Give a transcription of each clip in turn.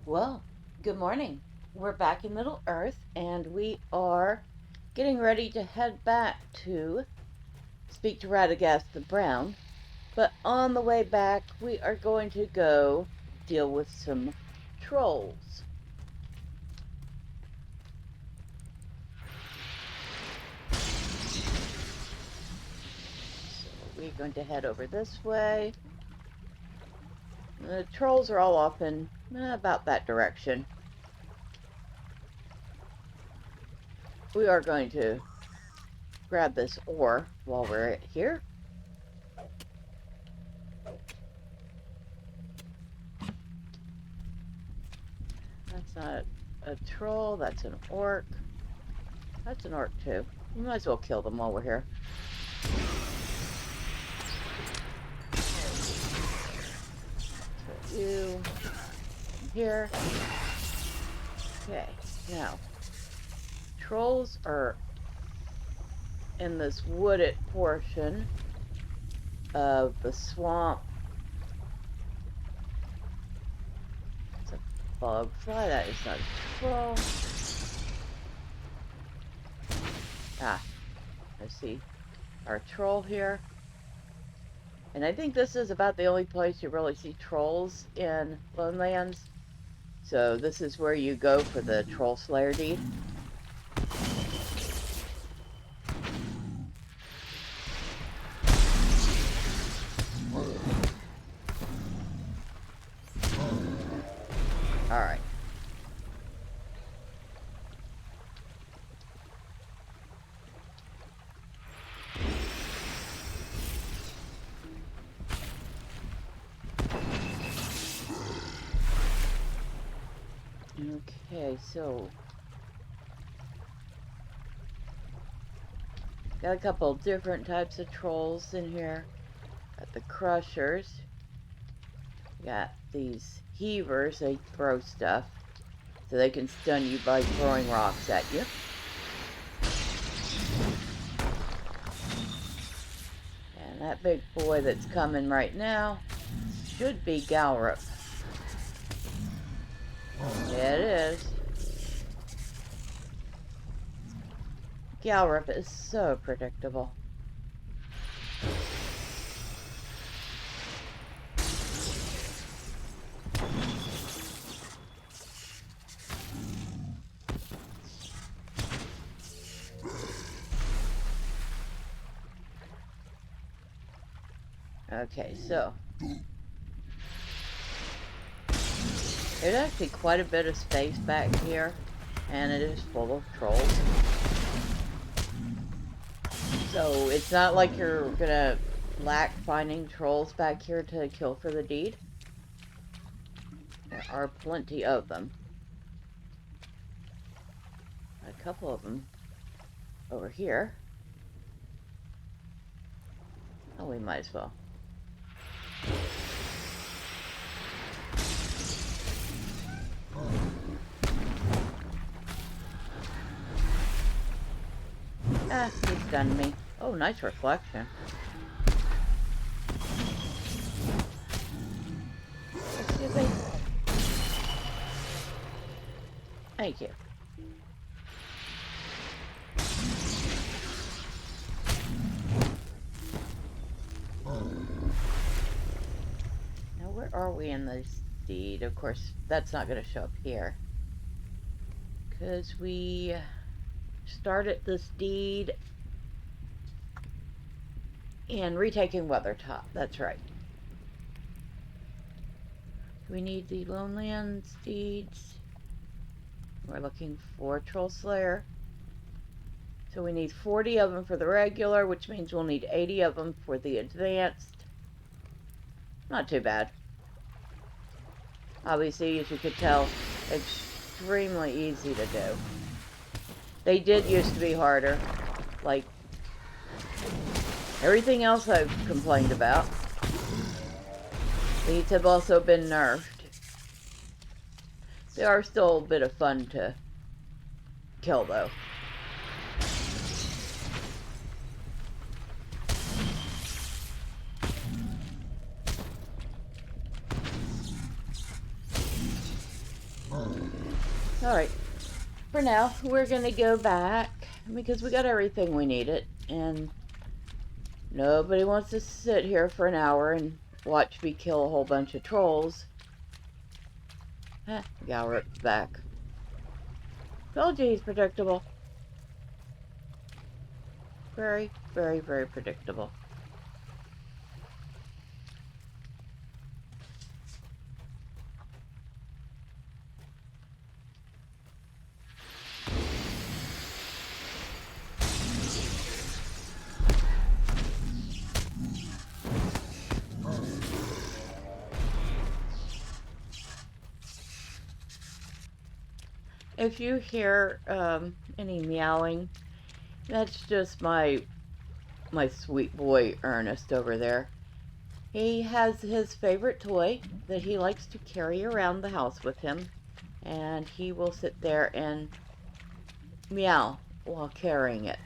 Well, good morning. We're back in Middle Earth and we are getting ready to head back to speak to Radagast the Brown. But on the way back, we are going to go deal with some trolls. So we're going to head over this way. The trolls are all off in about that direction. We are going to grab this ore while we're here. That's not a troll, that's an orc. That's an orc too. We might as well kill them while we're here. Put you here. Okay, now trolls are in this wooded portion of the swamp. It's a bug fly. That is not a troll. Ah, I see our troll here. And I think this is about the only place you really see trolls in Lone Lands. So this is where you go for the troll slayer deed. Alright. Okay, so got a couple different types of trolls in here. Got the crushers. Got these heavers, they throw stuff. So they can stun you by throwing rocks at you. And that big boy that's coming right now should be Galrup. Yeah, it is. Galrup is so predictable. Okay, so there's actually quite a bit of space back here, and it is full of trolls. So it's not like you're gonna lack finding trolls back here to kill for the deed. There are plenty of them. A couple of them over here. Oh, we might as well. Ah, he stunned me. Oh, nice reflection. Excuse me. Thank you. Now, where are we in this deed? Of course, that's not going to show up here. Because we started this deed in retaking Weathertop. That's right. We need the Lone Lands deeds. We're looking for Troll Slayer. So we need 40 of them for the regular, which means we'll need 80 of them for the advanced. Not too bad. Obviously, as you could tell, extremely easy to do. They did used to be harder, like everything else I've complained about. These have also been nerfed. They are still a bit of fun to kill, though. Alright, for now, we're gonna go back because we got everything we needed, and nobody wants to sit here for an hour and watch me kill a whole bunch of trolls. Galrup's back. Told you he's predictable. Very, very, very predictable. If you hear any meowing, that's just my sweet boy Ernest over there. He has his favorite toy that he likes to carry around the house with him, and he will sit there and meow while carrying it.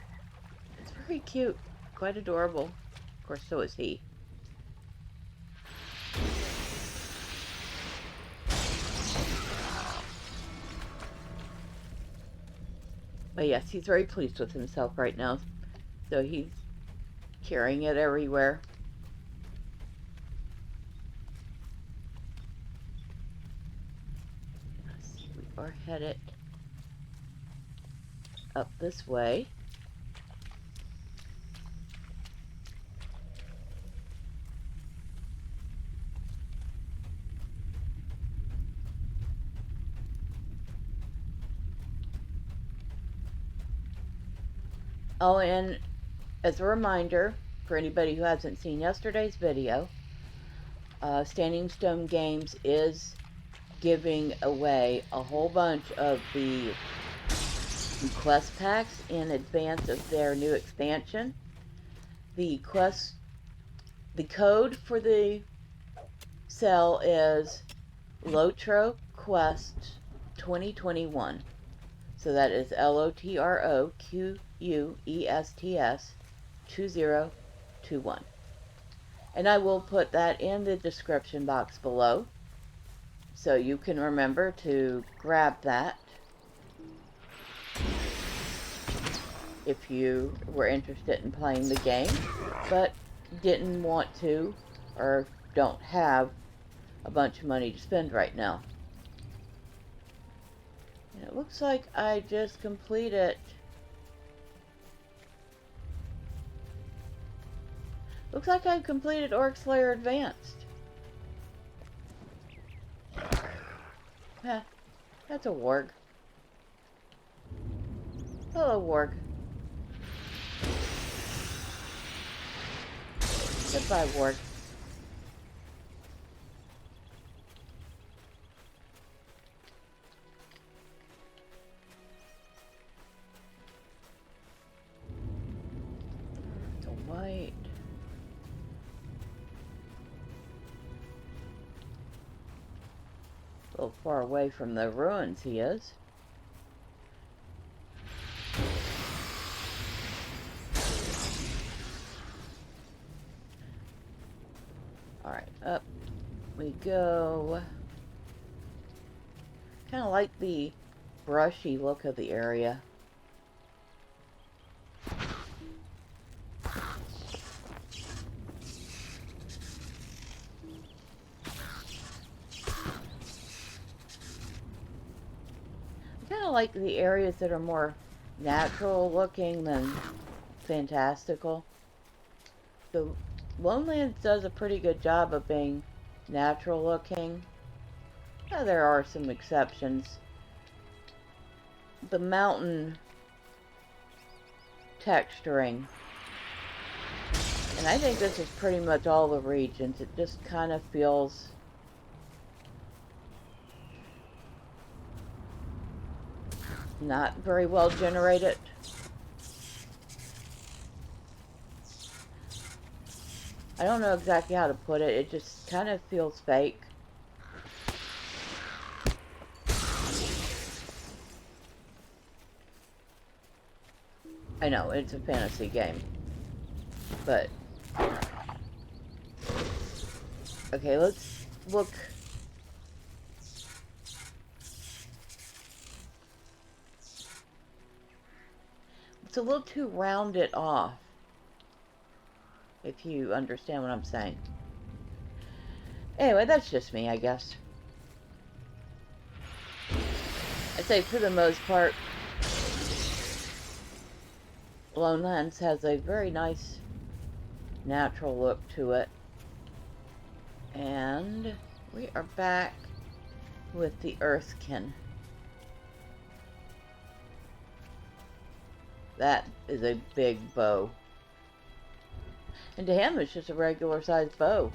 It's very cute, quite adorable. Of course, so is he. But yes, he's very pleased with himself right now, so he's carrying it everywhere. Let's see, we are headed up this way. Oh, and as a reminder, for anybody who hasn't seen yesterday's video, Standing Stone Games is giving away a whole bunch of the quest packs in advance of their new expansion. The code for the sale is LOTRO Quest 2021. So that is LOTROQUESTS 2021. And I will put that in the description box below, so you can remember to grab that if you were interested in playing the game, but didn't want to or don't have a bunch of money to spend right now. And it looks like I just completed... Looks like I've completed Orc Slayer Advanced. That's a warg. Hello, warg. Goodbye, warg. The white. A little far away from the ruins he is. Alright, up we go. Kind of like the brushy look of the area. Like the areas that are more natural looking than fantastical. The Lonelands does a pretty good job of being natural looking. Now, there are some exceptions. The mountain texturing, and I think this is pretty much all the regions, it just kind of feels not very well generated. I don't know exactly how to put it. It just kind of feels fake. I know, it's a fantasy game. But... okay, let's look It's a little too rounded off, if you understand what I'm saying. Anyway, that's just me, I guess. I'd say for the most part, Lone Lands has a very nice natural look to it. And we are back with the Earthkin. That is a big bow. And to him, it's just a regular sized bow.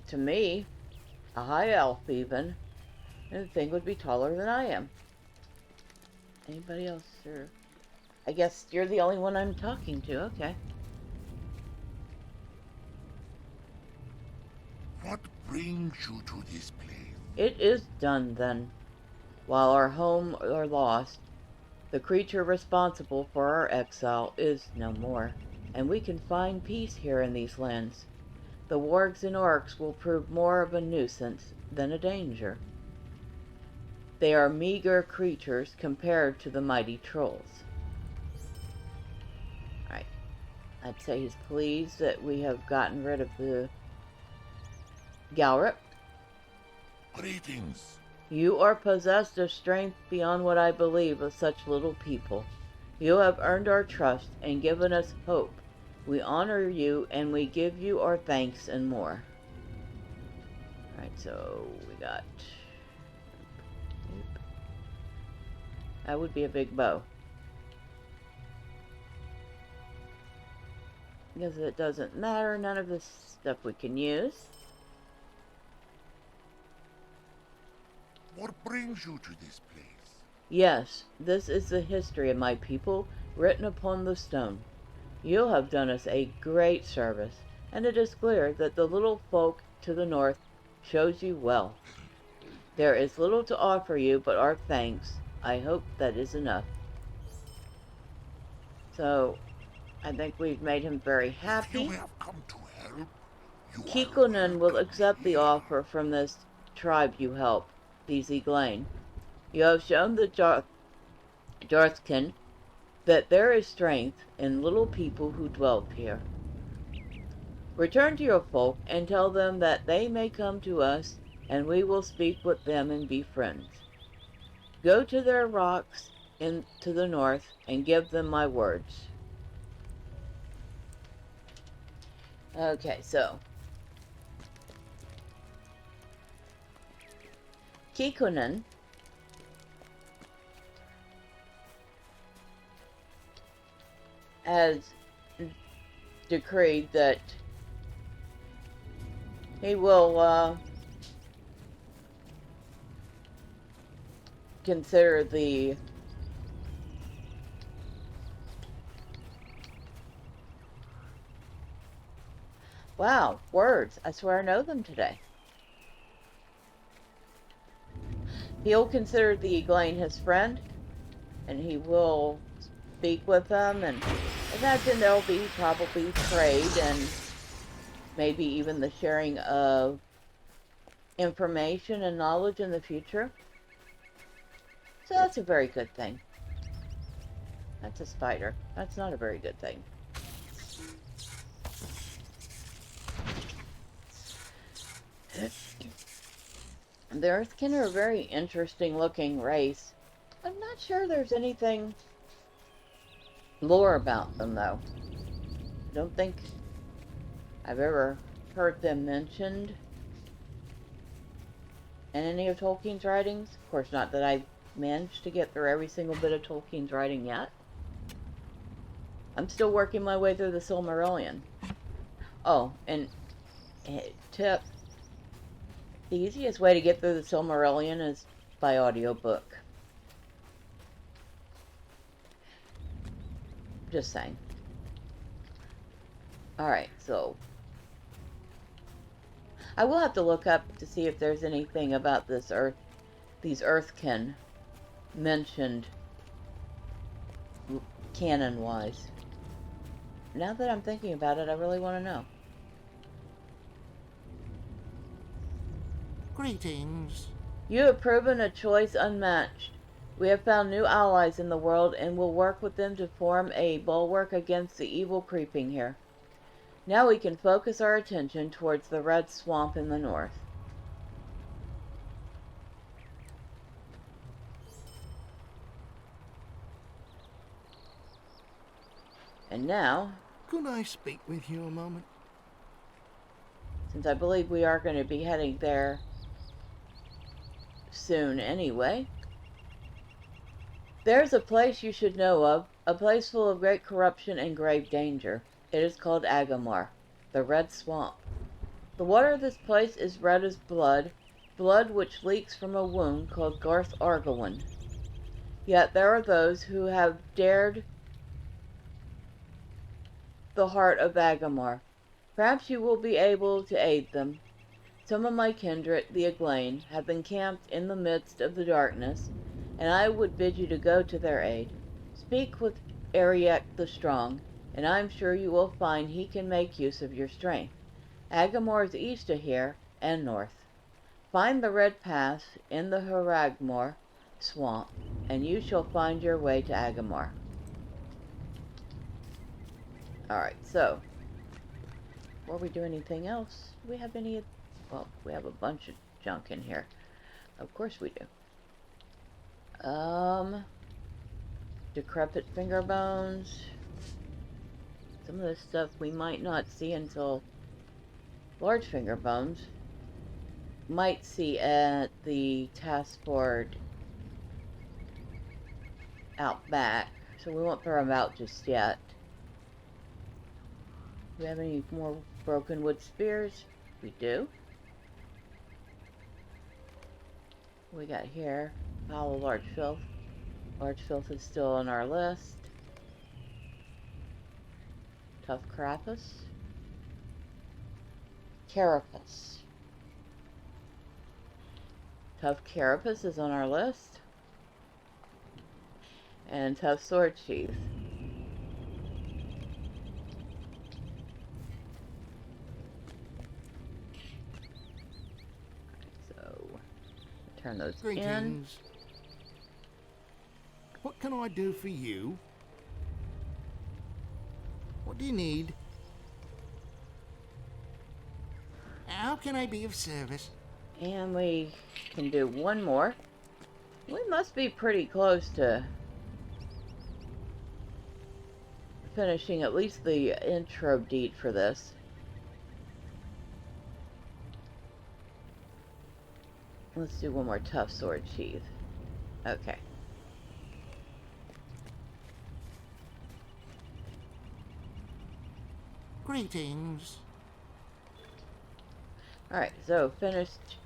To me, a high elf even, and the thing would be taller than I am. Anybody else? Or I guess you're the only one I'm talking to. Okay. What brings you to this place? It is done then. While our home are lost, the creature responsible for our exile is no more, and we can find peace here in these lands. The wargs and orcs will prove more of a nuisance than a danger. They are meager creatures compared to the mighty trolls. Alright. I'd say he's pleased that we have gotten rid of the Galrip. Greetings. You are possessed of strength beyond what I believe of such little people. You have earned our trust and given us hope. We honor you and we give you our thanks and more. Alright, so we got... That would be a big bow. Because it doesn't matter, none of this stuff we can use. What brings you to this place? Yes, this is the history of my people, written upon the stone. You have done us a great service, and it is clear that the little folk to the north shows you well. There is little to offer you but our thanks. I hope that is enough. So, I think we've made him very happy. If you have come to help, you Kikkonen are will welcome accept the here. offer from this tribe you help, these Eglain. You have shown the Jarthkin that there is strength in little people who dwell here. Return to your folk and tell them that they may come to us, and we will speak with them and be friends. Go to their rocks to the north and give them my words. Okay, so Kikkonen has decreed that he will consider the wow, words. I swear I know them today. He'll consider the Eglain his friend, and he will speak with them, and imagine there'll be probably trade and maybe even the sharing of information and knowledge in the future. So that's a very good thing. That's a spider. That's not a very good thing. The Earthkin are a very interesting looking race. I'm not sure there's anything lore about them though. I don't think I've ever heard them mentioned in any of Tolkien's writings. Of course, not that I've managed to get through every single bit of Tolkien's writing yet. I'm still working my way through the Silmarillion. Oh, and tip. The easiest way to get through the Silmarillion is by audiobook. Just saying. Alright, so I will have to look up to see if there's anything about these Earthkin mentioned canon-wise. Now that I'm thinking about it, I really want to know. Greetings. You have proven a choice unmatched. We have found new allies in the world and will work with them to form a bulwark against the evil creeping here. Now we can focus our attention towards the red swamp in the north. And now, Could I speak with you a moment? since I believe we are going to be heading there soon anyway, there's a place you should know of, a place full of great corruption and grave danger. It is called Agamar, the Red Swamp. The water of this place is red as blood, blood which leaks from a wound called Garth Argawan. Yet there are those who have dared the heart of Agamar. Perhaps you will be able to aid them. Some of my kindred, the Eglain, have encamped in the midst of the darkness, and I would bid you to go to their aid. Speak with Ariek the Strong, and I am sure you will find he can make use of your strength. Agamor is east of here, and north. Find the red path in the Haragmor swamp, and you shall find your way to Agamor. Alright, so, before we do anything else, do we have any... Well, we have a bunch of junk in here. Of course we do. Decrepit finger bones. Some of this stuff we might not see until large finger bones. Might see at the task board out back, so we won't throw them out just yet. Do we have any more broken wood spears? We do. We got here, pile of large filth. Large filth is still on our list. Tough carapace. Carapace. Tough carapace is on our list. And tough sword sheath. Turn those Greetings. in. What can I do for you? What do you need? How can I be of service? And we can do one more. We must be pretty close to finishing at least the intro deed for this. Let's do one more tough sword sheath. Okay. Greetings. Alright, so finished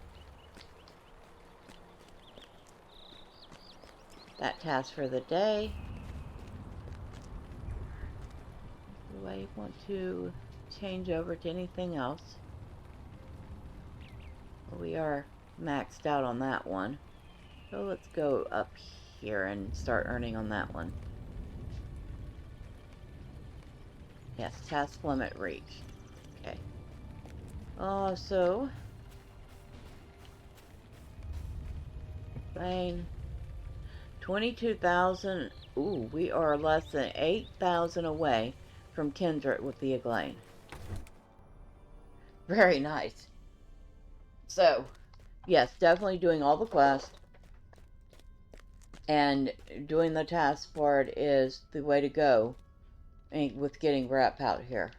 that task for the day. Do I want to change over to anything else? We are maxed out on that one. So let's go up here and start earning on that one. Yes, task limit reached. Okay. So Bane. 22,000. Ooh, we are less than 8,000 away from Kindred with the Eglain. Very nice. So, yes, definitely doing all the quests. And doing the task board is the way to go with getting Rap out here.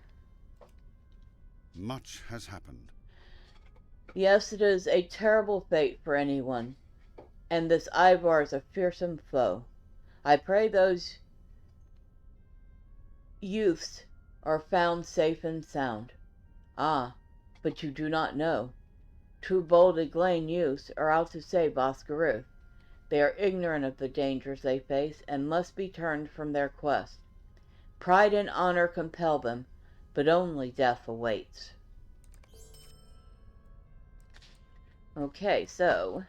Much has happened. Yes, it is a terrible fate for anyone. And this Ivar is a fearsome foe. I pray those youths are found safe and sound. Ah, but you do not know. Two bold Eglain youths are out to save Oscaruth. They are ignorant of the dangers they face and must be turned from their quest. Pride and honor compel them, but only death awaits. Okay, so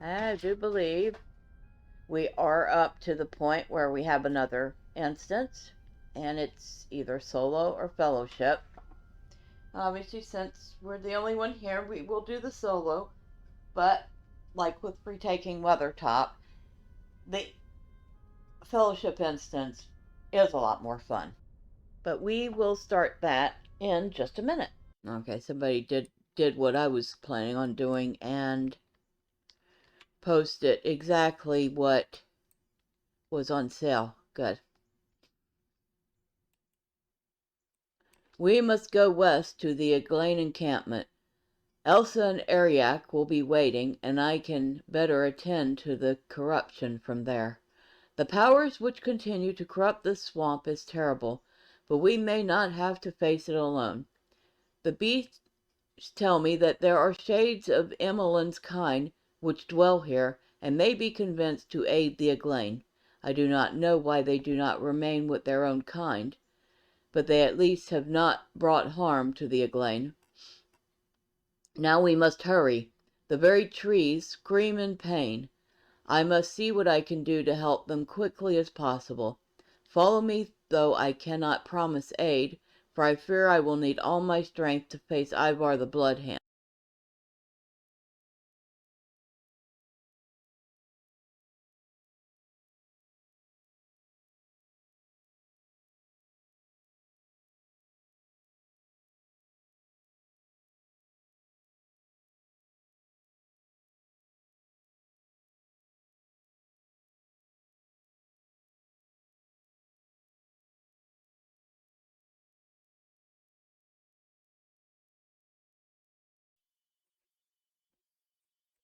I do believe we are up to the point where we have another instance, and it's either solo or fellowship. Obviously, since we're the only one here, we will do the solo, but like with retaking Weathertop, the fellowship instance is a lot more fun. But we will start that in just a minute. Okay, somebody did what I was planning on doing and posted exactly what was on sale. Good. We must go west to the Eglain encampment. Elsa and Ariak will be waiting, and I can better attend to the corruption from there. The powers which continue to corrupt this swamp is terrible, but we may not have to face it alone. The beasts tell me that there are shades of Emmelin's kind which dwell here, and may be convinced to aid the Eglain. I do not know why they do not remain with their own kind, but they at least have not brought harm to the Eglain. Now we must hurry. The very trees scream in pain. I must see what I can do to help them quickly as possible. Follow me, though I cannot promise aid, for I fear I will need all my strength to face Ivar the Bloodhound.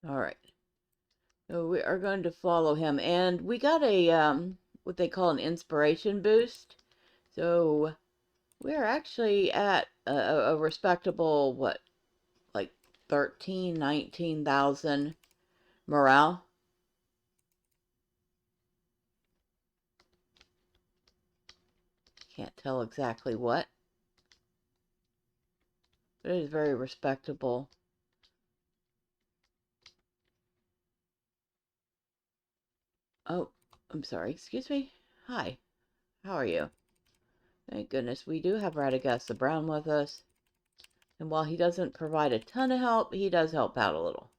All right. So we are going to follow him, and we got a what they call an inspiration boost. So we're actually at a respectable what, like 13, 19,000 morale. Can't tell exactly what, but it is very respectable. Oh, I'm sorry. Excuse me. Hi. How are you? Thank goodness we do have Radagast the Brown with us. And while he doesn't provide a ton of help, he does help out a little.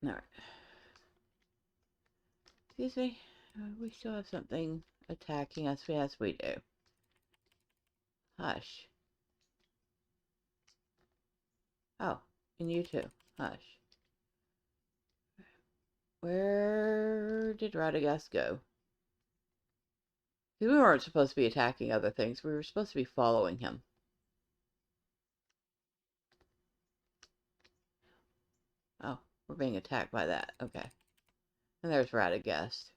Alright. Excuse me. We still have something attacking us. Yes, we do. Hush. Oh, and you too. Hush. Where did Radagast go? We weren't supposed to be attacking other things. We were supposed to be following him. Oh, we're being attacked by that. Okay. And there's Radagast.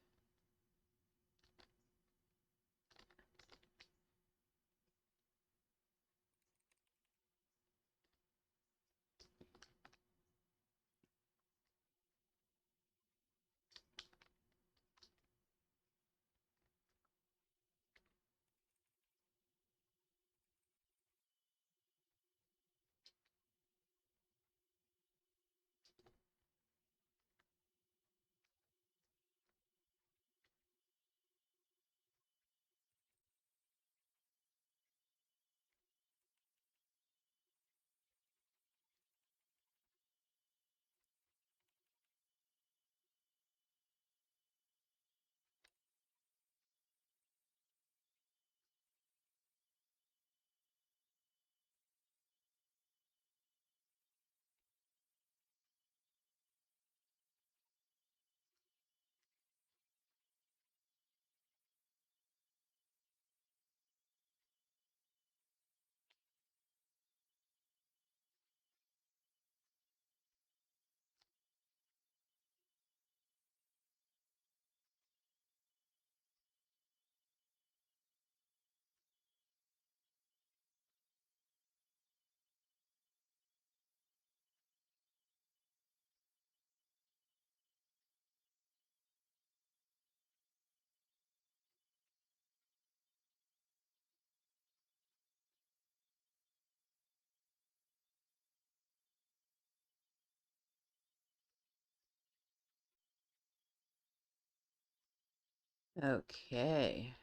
Okay.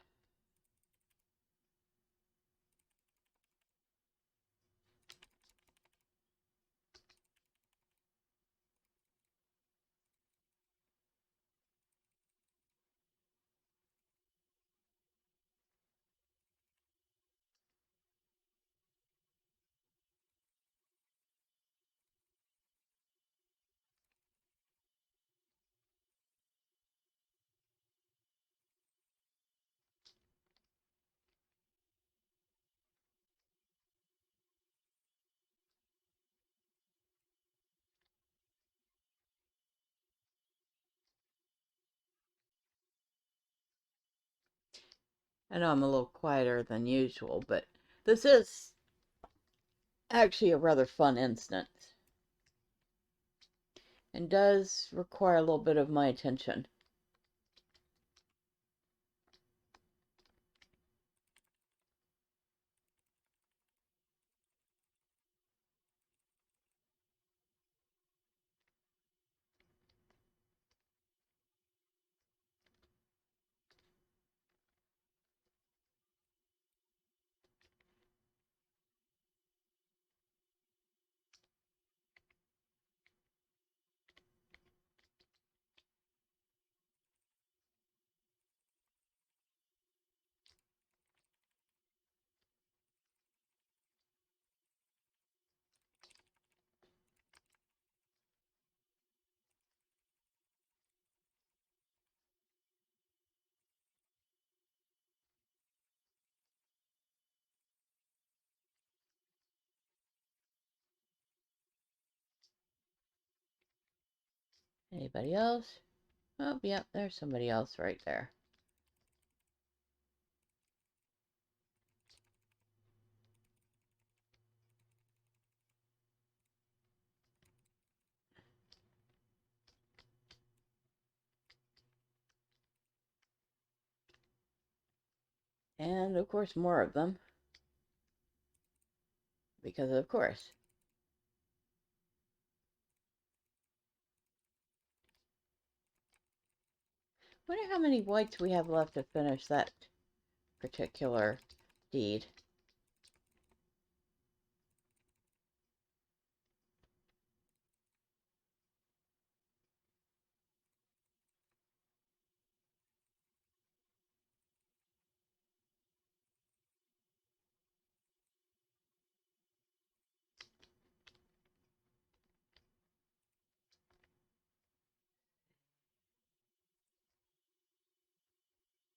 I know I'm a little quieter than usual, but this is actually a rather fun instance and does require a little bit of my attention. Anybody else? Oh, yeah, there's somebody else right there. And, of course, more of them. Because, of course. Wonder how many whites we have left to finish that particular deed.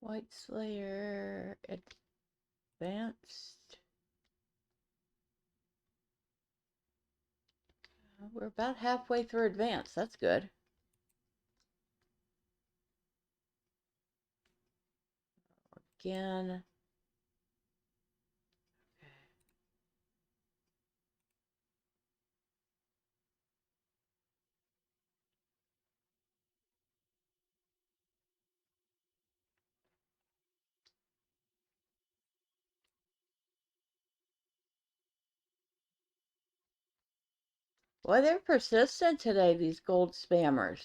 White Slayer advanced. We're about halfway through advanced. That's good. Again. Boy, they're persistent today, these gold spammers.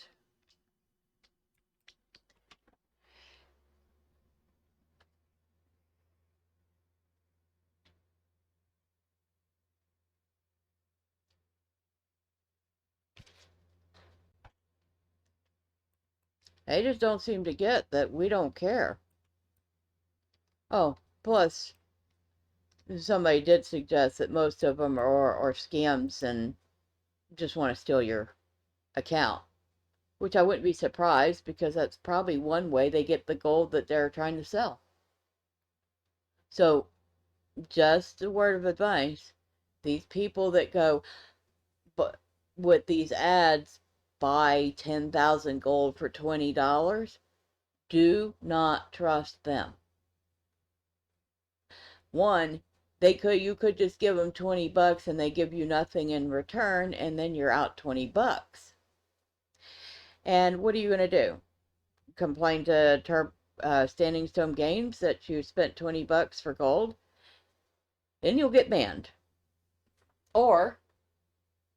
They just don't seem to get that we don't care. Oh, plus, somebody did suggest that most of them are scams and just want to steal your account. Which I wouldn't be surprised, because that's probably one way they get the gold that they're trying to sell. So, just a word of advice. These people that go, but with these ads, buy 10,000 gold for $20, do not trust them. One, you could just give them 20 bucks and they give you nothing in return, and then you're out 20 bucks. And what are you going to do? Complain to Standing Stone Games that you spent 20 bucks for gold? Then you'll get banned. Or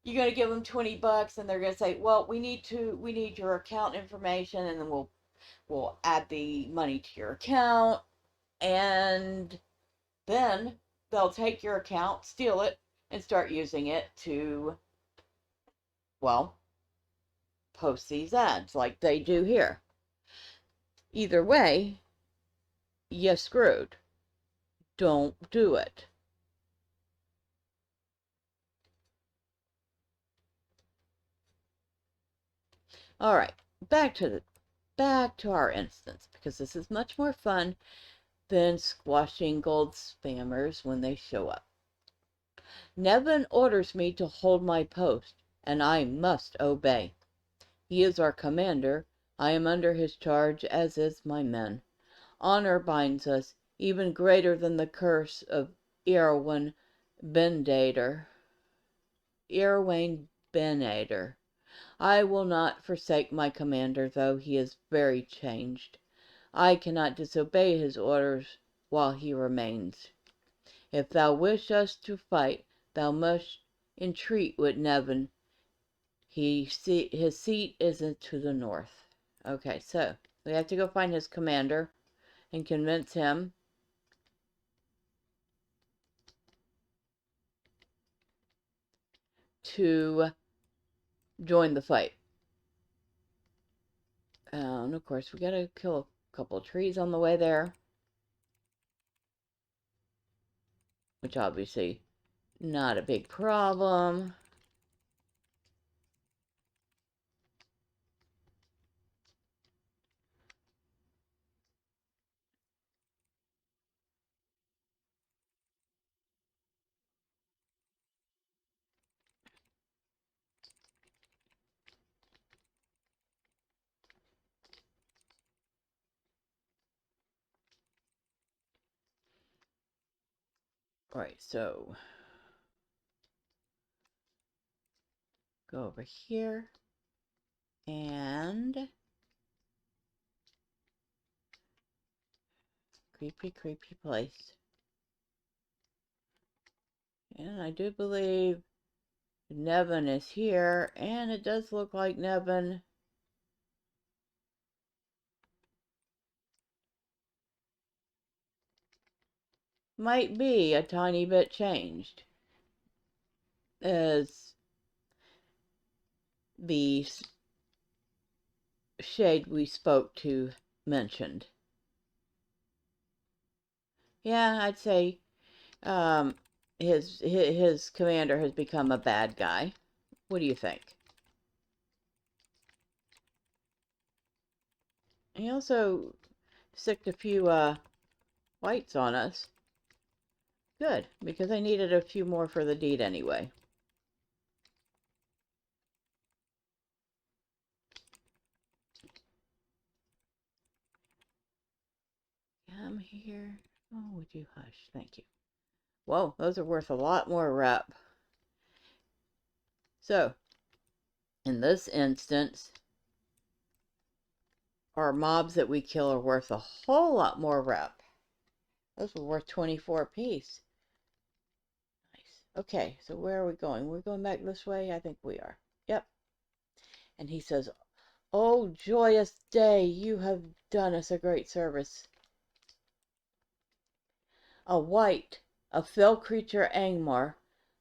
you're going to give them 20 bucks and they're going to say, well, we need your account information, and then we'll will add the money to your account, and then they'll take your account, steal it, and start using it to, well, post these ads like they do here. Either way, you're screwed. Don't do it. All right, back to our instance, because this is much more fun than squashing gold spammers when they show up. Nevin orders me to hold my post, and I must obey. He is our commander. I am under his charge, as is my men. Honor binds us, even greater than the curse of Erwin Bendater. Erwin Benader. I will not forsake my commander, though he is very changed. I cannot disobey his orders while he remains. If thou wish us to fight, thou must entreat with Nevin. His seat is to the north. Okay, so we have to go find his commander and convince him to join the fight. And of course, we gotta kill a couple of trees on the way there, which obviously not a big problem. All right, so go over here and creepy place. And I do believe Nevin is here, and it does look like Nevin might be a tiny bit changed, as the shade we spoke to mentioned. Yeah, I'd say his commander has become a bad guy. What do you think? He also sicked a few whites on us. Good, because I needed a few more for the deed anyway. Come here. Oh, would you hush? Thank you. Whoa, those are worth a lot more rep. So, in this instance, our mobs that we kill are worth a whole lot more rep. Those were worth 24 apiece. Nice. Okay, so where are we going? We're going back this way? I think we are. Yep. And he says, "Oh, joyous day, you have done us a great service. A wight, a fell creature Angmar.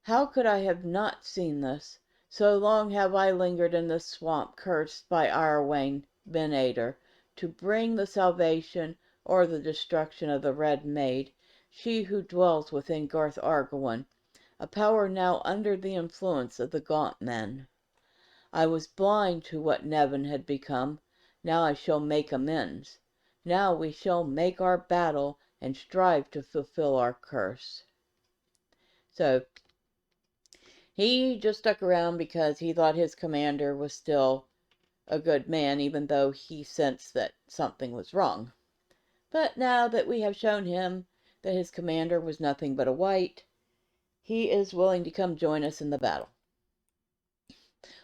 How could I have not seen this? So long have I lingered in this swamp cursed by Arwain Benader, to bring the salvation or the destruction of the Red Maid, she who dwells within Garth Argawan, a power now under the influence of the Gaunt Men. I was blind to what Nevin had become. Now I shall make amends. Now we shall make our battle and strive to fulfill our curse." So he just stuck around because he thought his commander was still a good man, even though he sensed that something was wrong. But now that we have shown him that his commander was nothing but a wight, he is willing to come join us in the battle.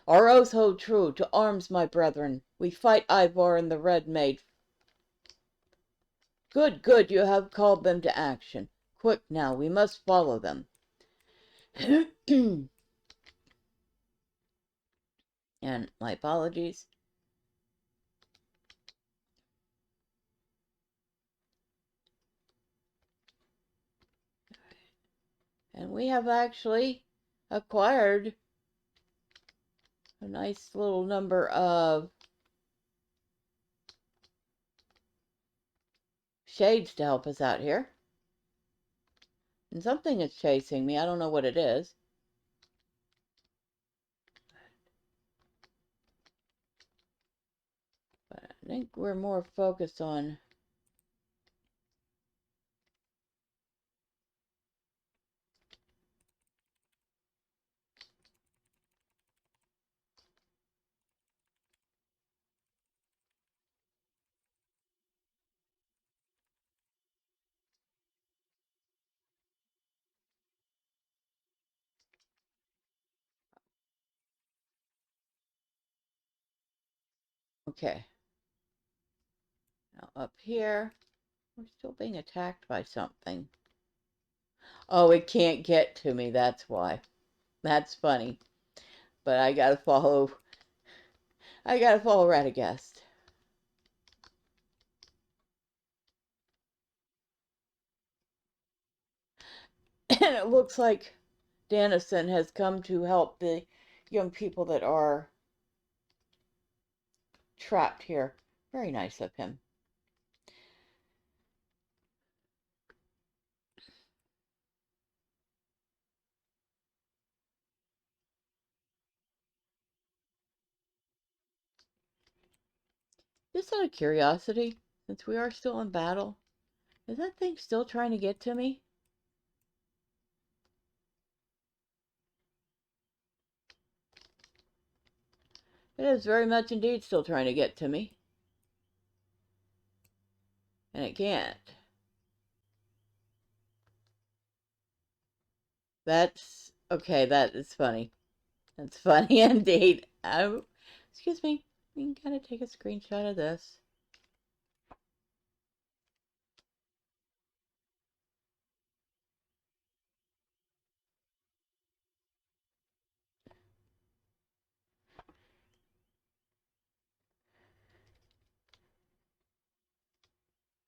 "Our oath hold true. To arms, my brethren. We fight Ivar and the Red Maid. Good, good, you have called them to action. Quick now, we must follow them." And my apologies. And we have actually acquired a nice little number of shades to help us out here. And something is chasing me. I don't know what it is. But I think we're more focused on okay. Now up here, we're still being attacked by something. Oh, it can't get to me, that's why. That's funny. But I gotta follow Radagast. And it looks like Dannison has come to help the young people that are trapped here. Very nice of him. Just out of curiosity, since we are still in battle, is that thing still trying to get to me? It is very much indeed still trying to get to me. And it can't. That's okay, that is funny. That's funny indeed. Excuse me. You can kind of take a screenshot of this.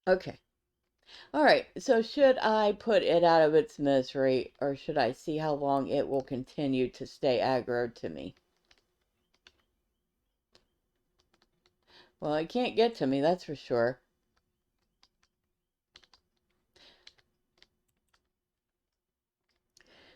Okay. Alright, so should I put it out of its misery, or should I see how long it will continue to stay aggroed to me? Well, it can't get to me, that's for sure.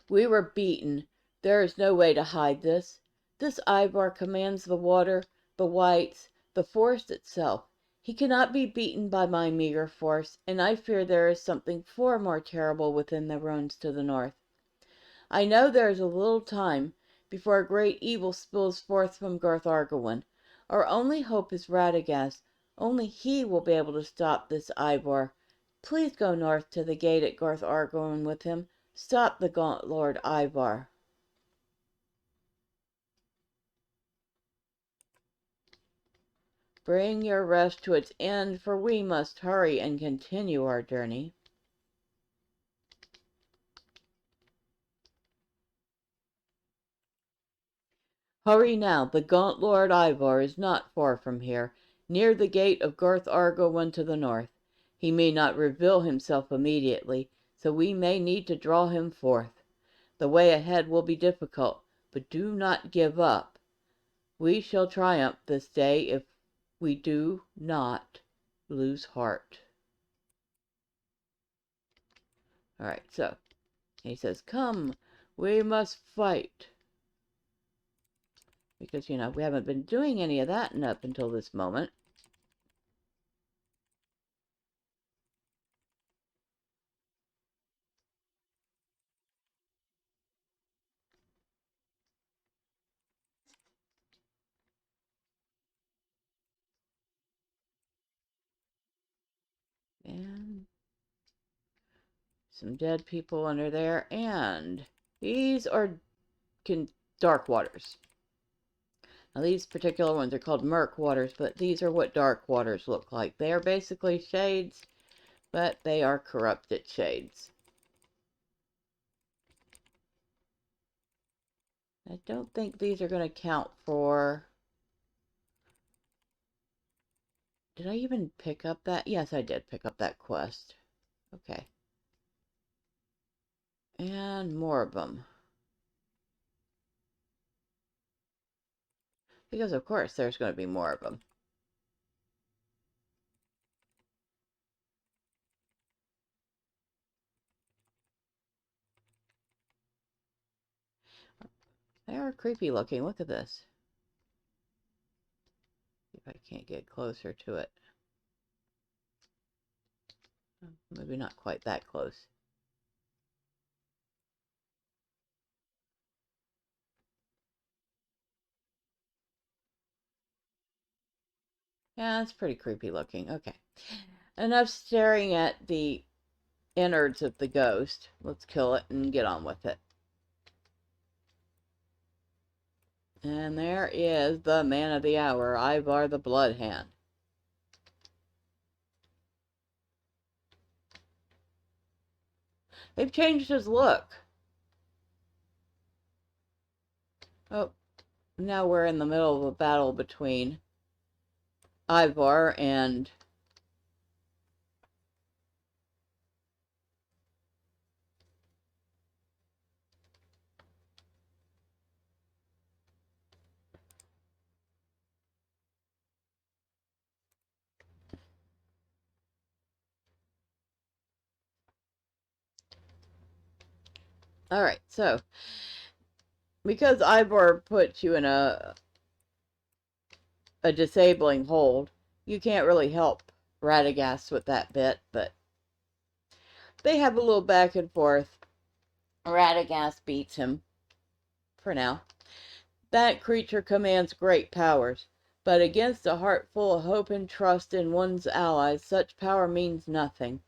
We were beaten. There is no way to hide this. This Ivar commands the water, the whites, the forest itself. He cannot be beaten by my meager force, and I fear there is something far more terrible within the ruins to the north. I know there is a little time before a great evil spills forth from Garth Argawen. Our only hope is Radagast. Only he will be able to stop this Ivar. Please go north to the gate at Garth Argawen with him. Stop the gaunt Lord Ivar. Bring your rest to its end, for we must hurry and continue our journey. Hurry now, the gaunt Lord Ivar is not far from here, near the gate of Garth Argawen to the north. He may not reveal himself immediately, so we may need to draw him forth. The way ahead will be difficult, but do not give up. We shall triumph this day if we do not lose heart. All right, so he says, come, we must fight. Because, we haven't been doing any of that up until this moment. And some dead people under there. And these are dark waters. Now, these particular ones are called murk waters, but these are what dark waters look like. They are basically shades, but they are corrupted shades. I don't think these are going to count for... Did I even pick up that? Yes, I did pick up that quest. Okay. And more of them. Because of course there's going to be more of them. They are creepy looking. Look at this. See if I can't get closer to it. Maybe not quite that close. Yeah, it's pretty creepy looking. Okay. Enough staring at the innards of the ghost. Let's kill it and get on with it. And there is the man of the hour, Ivar the Bloodhand. They've changed his look. Oh, now we're in the middle of a battle between Ivar and Alright, so because Ivar puts you in a disabling hold, you can't really help Radagast with that bit, but they have a little back and forth. Radagast beats him for now. That creature commands great powers, but against a heart full of hope and trust in one's allies, such power means nothing.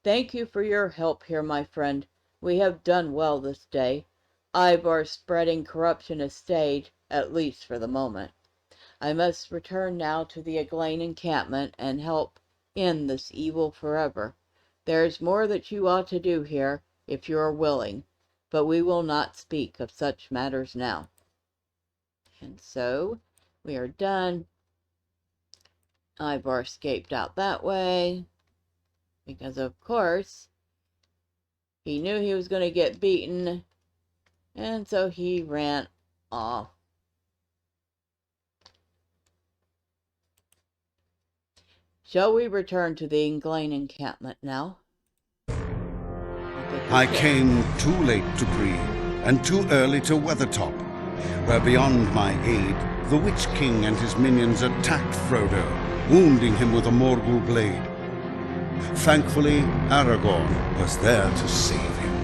Thank you for your help here, my friend. We have done well this day. Ivar's spreading corruption has stayed, at least for the moment. I must return now to the Eglain encampment and help end this evil forever. There is more that you ought to do here, if you are willing, but we will not speak of such matters now. And so, we are done. Ivar escaped out that way, because of course, he knew he was going to get beaten, and so he ran off. Shall we return to the Eglain encampment now? I came too late to Bree, and too early to Weathertop, where beyond my aid, the Witch King and his minions attacked Frodo, wounding him with a Morgul blade. Thankfully, Aragorn was there to save him.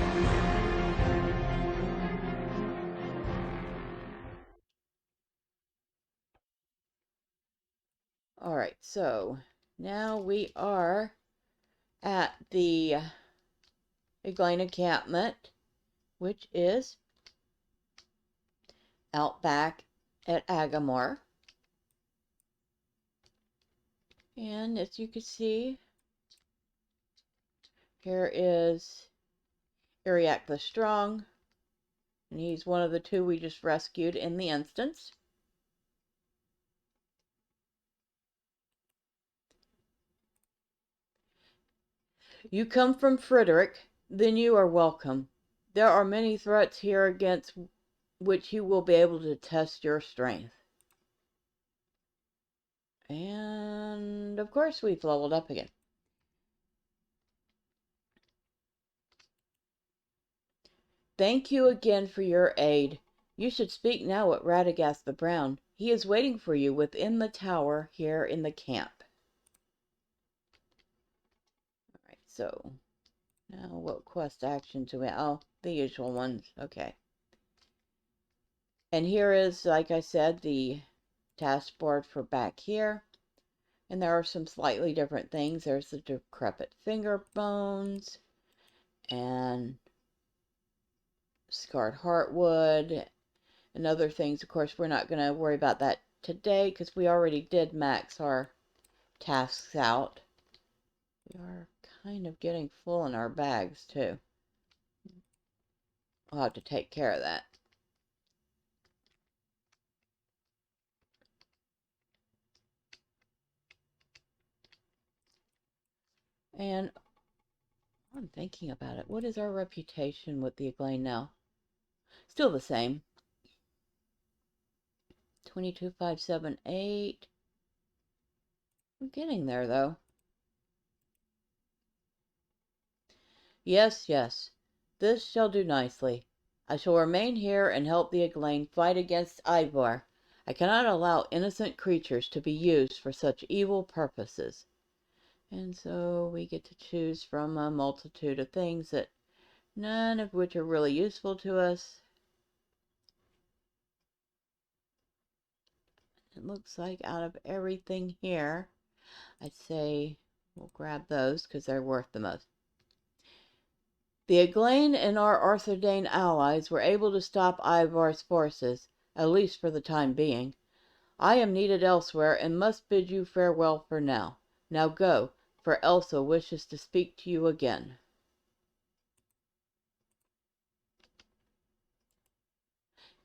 Alright, so now we are at the Eglain encampment, which is out back at Agamor. And as you can see, here is Iriak the Strong, and he's one of the two we just rescued in the instance. You come from Frederick, then you are welcome. There are many threats here against which you will be able to test your strength. And of course we've leveled up again. Thank you again for your aid. You should speak now with Radagast the Brown. He is waiting for you within the tower here in the camp. Alright, so now what quest action do we... Oh, the usual ones. Okay. And here is, like I said, the task board for back here. And there are some slightly different things. There's the decrepit finger bones and scarred heartwood and other things. Of course, we're not going to worry about that today because we already did max our tasks out. We are kind of getting full in our bags too. I'll have to take care of that. And I'm thinking about it. What is our reputation with the Eglain now? Still the same. 22,578. I'm getting there, though. Yes, yes. This shall do nicely. I shall remain here and help the Eglain fight against Ivar. I cannot allow innocent creatures to be used for such evil purposes. And so we get to choose from a multitude of things that none of which are really useful to us. It looks like out of everything here, I'd say we'll grab those because they're worth the most. The Eglain and our Arthurdane allies were able to stop Ivar's forces, at least for the time being. I am needed elsewhere and must bid you farewell for now. Now go, for Elsa wishes to speak to you again.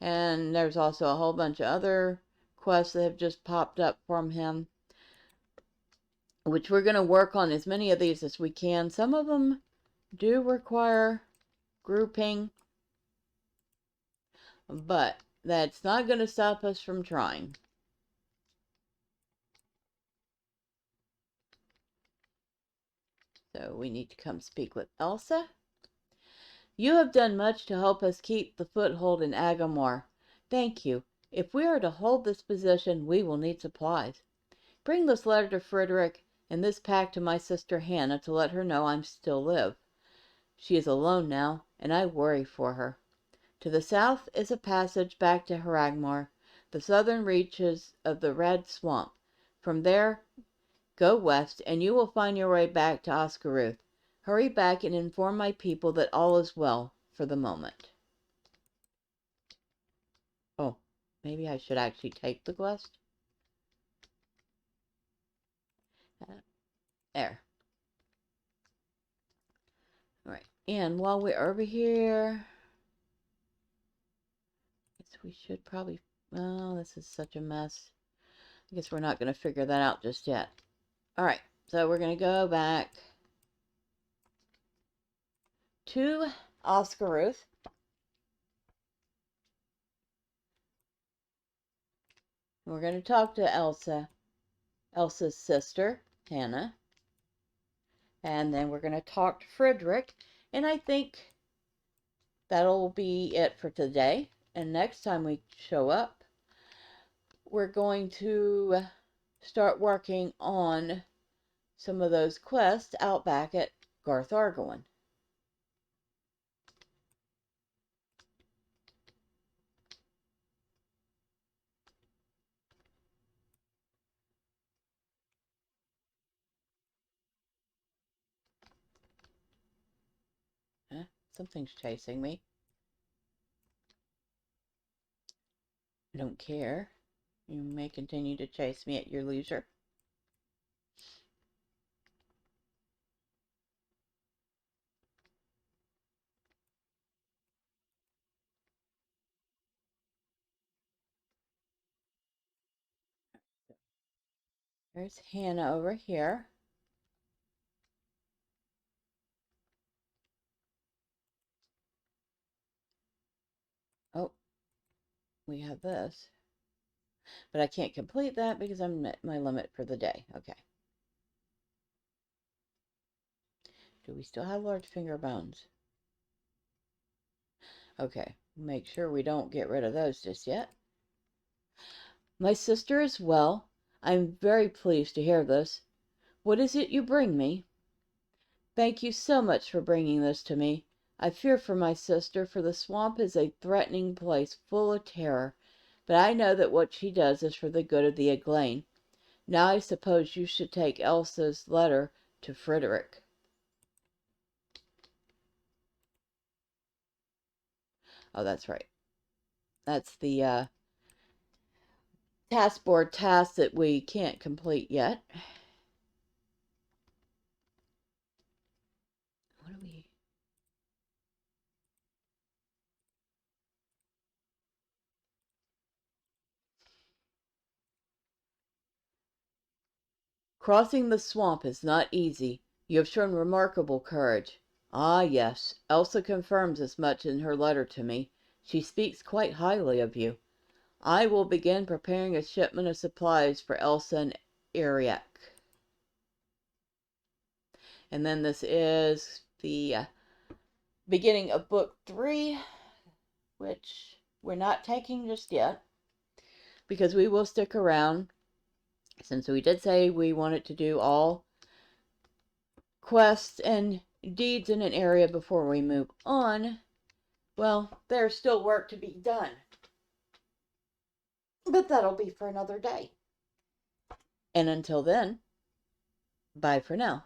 And there's also a whole bunch of other quests that have just popped up from him, which we're going to work on as many of these as we can. Some of them do require grouping, but that's not going to stop us from trying. So we need to come speak with Elsa. You have done much to help us keep the foothold in Agamor. Thank you. If we are to hold this position, we will need supplies. Bring this letter to Frederick and this pack to my sister Hannah to let her know I still live. She is alone now, and I worry for her. To the south is a passage back to Hragmar, the southern reaches of the Red Swamp. From there, go west, and you will find your way back to Oscaruth. Hurry back and inform my people that all is well for the moment. Oh, maybe I should actually take the quest. There. Alright, and while we're over here, I guess we should probably... Oh, this is such a mess. I guess we're not going to figure that out just yet. Alright, so we're going to go back to Oscaruth. We're going to talk to Elsa's sister, Hannah. And then we're going to talk to Frederick. And I think that'll be it for today. And next time we show up, we're going to start working on some of those quests out back at Garth Argoin. Huh? Something's chasing me. I don't care. You may continue to chase me at your leisure. There's Hannah over here. Oh, we have this. But I can't complete that because I'm at my limit for the day. Okay. Do we still have large finger bones? Okay. Make sure we don't get rid of those just yet. My sister is well. I'm very pleased to hear this. What is it you bring me? Thank you so much for bringing this to me. I fear for my sister, for the swamp is a threatening place full of terror. But I know that what she does is for the good of the Eglain. Now I suppose you should take Elsa's letter to Frederick. Oh, that's right. That's the task board task that we can't complete yet. What do we... Crossing the swamp is not easy. You have shown remarkable courage. Ah, yes, Elsa confirms as much in her letter to me. She speaks quite highly of you. I will begin preparing a shipment of supplies for Elsa and Ariak. And then this is the beginning of book 3, which we're not taking just yet, because we will stick around, since we did say we wanted to do all quests and deeds in an area before we move on. Well, there's still work to be done, but that'll be for another day. And until then, bye for now.